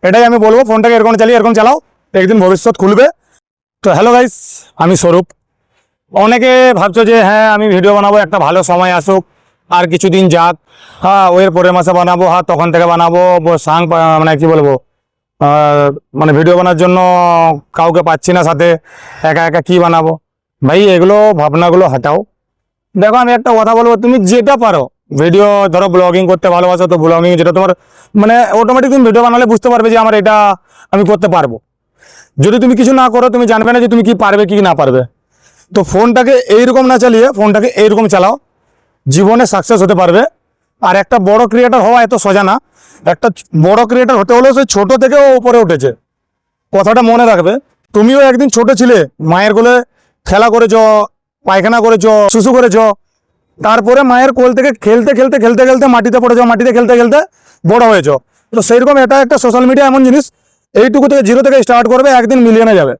এটাই আমি বলবো, ফোনটাকে এরকম চালিয়ে এরকম চালাও, একদিন ভবিষ্যৎ খুলবে। তো হ্যালো গাইস, আমি স্বরূপ। অনেকে ভাবছো যে হ্যাঁ আমি ভিডিও বানাবো, একটা ভালো সময় আসুক, আর কিছুদিন যাক, হ্যাঁ ওর পরের মাসে বানাবো, হ্যাঁ তখন থেকে বানাবো, মানে কি বলবো, মানে ভিডিও বানার জন্য কাউকে পাচ্ছি না সাথে, একা একা কি বানাবো। ভাই এগুলো ভাবনাগুলো হাঁটাও। দেখো আমি একটা কথা বলবো, তুমি যেটা পারো ভিডিও, ধরো ব্লগিং করতে ভালোবাসো তো ব্লগিং, যেটা তোমার মানে অটোমেটিক তুমি ভিডিও বানালে বুঝতে পারবে যে আমার এটা আমি করতে পারবো। যদি তুমি কিছু না করো তুমি জানবে না যে তুমি কি পারবে কি না পারবে। তো ফোনটাকে এইরকম না চালিয়ে ফোনটাকে এইরকম চালাও, জীবনে সাকসেস হতে পারবে। আর একটা বড় ক্রিয়েটার হওয়া এত সোজা না, একটা বড় ক্রিয়েটার হতে হলেও সেই ছোট থেকেও উপরে উঠেছে, কথাটা মনে রাখবে। তুমিও একদিন ছোট ছিলে, মায়ের কোলে খেলা করেছো, পায়খানা করেছো, শুশু করেছো, তারপরে মায়ের কোল থেকে খেলতে খেলতে খেলতে খেলতে মাটিতে পড়েছো, মাটিতে খেলতে খেলতে বড় হয়েছো। তো সেইরকম এটা একটা সোশ্যাল মিডিয়া এমন জিনিস, এইটুকু থেকে জিরো থেকে স্টার্ট করবে, একদিন মিলিয়নে যাবে।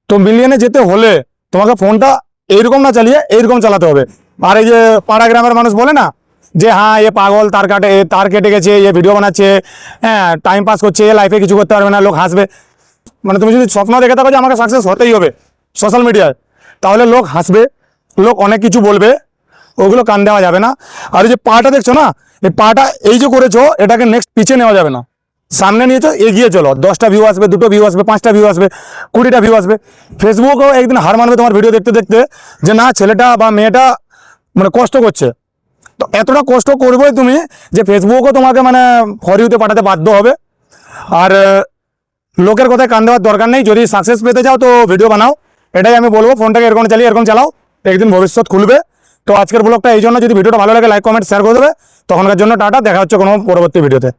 তো মিলিয়নে যেতে হলে তোমাকে ফোনটা এইরকম না চালিয়ে এইরকম চালাতে হবে। আর এই যে পাড়া গ্রামের মানুষ বলে না যে হ্যাঁ এ পাগল, তার কেটে গেছে, এ ভিডিও বানাচ্ছে, হ্যাঁ টাইম পাস করছে, এ লাইফে কিছু করতে পারবে না, লোক হাসবে। মানে তুমি যদি স্বপ্ন দেখে থাকো যে আমাকে সাকসেস হতেই হবে সোশ্যাল মিডিয়ায়, তাহলে লোক হাসবে, লোক অনেক কিছু বলবে, ওগুলো কান দেওয়া যাবে না। আর এই যে পাটা দেখছো না, এই পাটা এই যে করেছো, এটাকে নেক্সট পিছিয়ে নেওয়া যাবে না, সামনে নিয়েছো, এগিয়ে চলো। 10টা ভিউ আসবে, 2টো ভিউ আসবে, 5টা ভিউ আসবে, 20টা ভিউ আসবে। ফেসবুকও একদিন হার মানবে তোমার ভিডিও দেখতে দেখতে, যে না ছেলেটা বা মেয়েটা মানে কষ্ট করছে। তো এতটা কষ্ট করবোই তুমি যে ফেসবুকও তোমাকে মানে ফর ইউতে পাঠাতে বাধ্য হবে। আর লোকের কথায় কান দেওয়ার দরকার নেই। যদি সাকসেস পেতে চাও তো ভিডিও বানাও, এটাই আমি বলবো। ফোনটাকে এরকম চালিয়ে এরকম চালাও, একদিন ভবিষ্যৎ খুলবে। তো আজকের ব্লগটা এই জন্য, যদি ভিডিওটা ভালো লাগে লাইক কমেন্ট শেয়ার করে দেবে। তখনকার জন্য টাটা, দেখা হচ্ছে কোনো পরবর্তী ভিডিওতে।